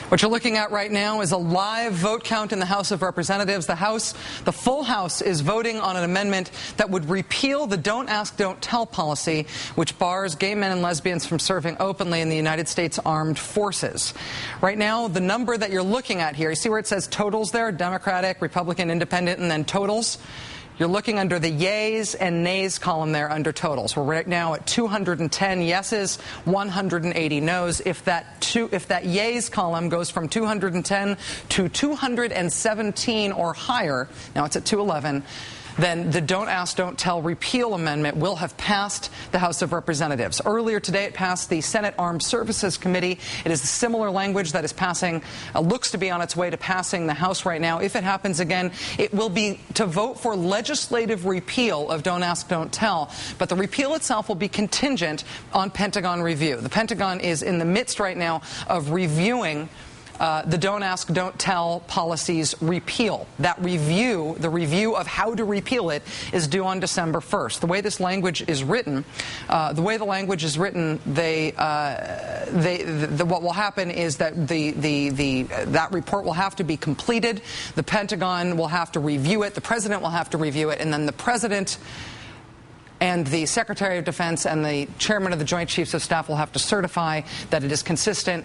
What you're looking at right now is a live vote count in the House of Representatives. The full House is voting on an amendment that would repeal the Don't Ask, Don't Tell policy, which bars gay men and lesbians from serving openly in the United States Armed Forces. Right now, the number that you're looking at here, you see where it says totals there, Democratic, Republican, Independent, and then totals? You're looking under the yeas and nays column there under totals. We're right now at 210 yeses, 180 noes. If that yeas column goes from 210 to 217 or higher, now it's at 211, then the Don't Ask, Don't Tell repeal amendment will have passed the House of Representatives. Earlier today, it passed the Senate Armed Services Committee. It is the similar language that is passing, looks to be on its way to passing the House right now. If it happens again, it will be to vote for legislative repeal of Don't Ask, Don't Tell. But the repeal itself will be contingent on Pentagon review. The Pentagon is in the midst right now of reviewing the Don't Ask, Don't Tell policy's repeal. That review, the review of how to repeal it, is due on December 1st. The way this language is written, what will happen is that that report will have to be completed. The Pentagon will have to review it. The President will have to review it, and then the President and the Secretary of Defense and the Chairman of the Joint Chiefs of Staff will have to certify that it is consistent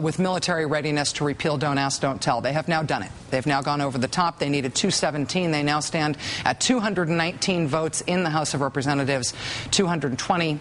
with military readiness to repeal Don't Ask, Don't Tell. They have now done it. They've now gone over the top. They needed 217. They now stand at 219 votes in the House of Representatives, 220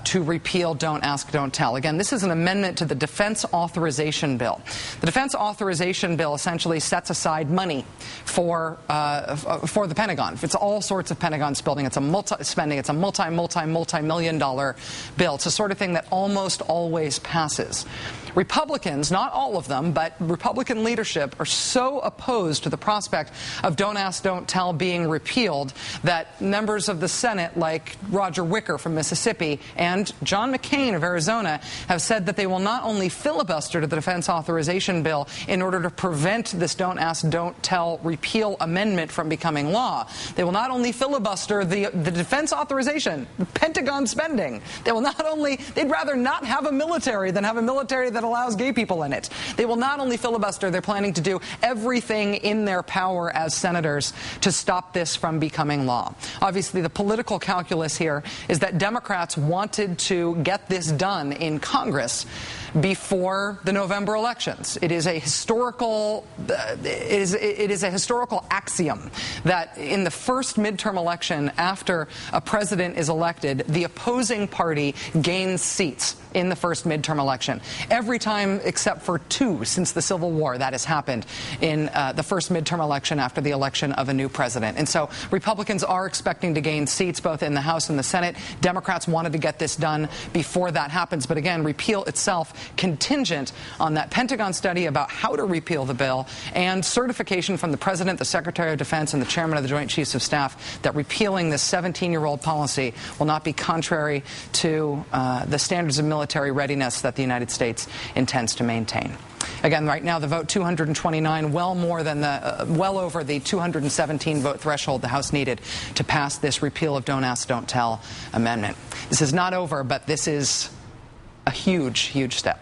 to repeal Don't Ask, Don't Tell. Again, this is an amendment to the Defense Authorization Bill. The Defense Authorization Bill essentially sets aside money for the Pentagon. It's all sorts of Pentagon spending. It's a multi-million-dollar bill. It's the sort of thing that almost always passes. Republicans, not all of them, but Republican leadership are so opposed to the prospect of Don't Ask, Don't Tell being repealed that members of the Senate, like Roger Wicker from Mississippi and John McCain of Arizona, have said that they will not only filibuster to the Defense Authorization Bill in order to prevent this Don't Ask, Don't Tell repeal amendment from becoming law. They will not only filibuster the defense authorization, the Pentagon spending. They'd rather not have a military than have a military that allows gay people in it. They will not only filibuster, they're planning to do everything in their power as senators to stop this from becoming law. Obviously, the political calculus here is that Democrats wanted to get this done in Congress before the November elections. It is a historical axiom that in the first midterm election after a president is elected, the opposing party gains seats in the first midterm election. Every time except for two since the Civil War that has happened in the first midterm election after the election of a new president. And so Republicans are expecting to gain seats both in the House and the Senate. Democrats wanted to get this done before that happens. But again, repeal itself contingent on that Pentagon study about how to repeal the bill and certification from the President, the Secretary of Defense, and the Chairman of the Joint Chiefs of Staff that repealing this 17-year-old policy will not be contrary to the standards of military readiness that the United States intends to maintain. Again, right now the vote 229, well over the 217 vote threshold the House needed to pass this repeal of Don't Ask, Don't Tell amendment. This is not over, but this is a huge, huge step.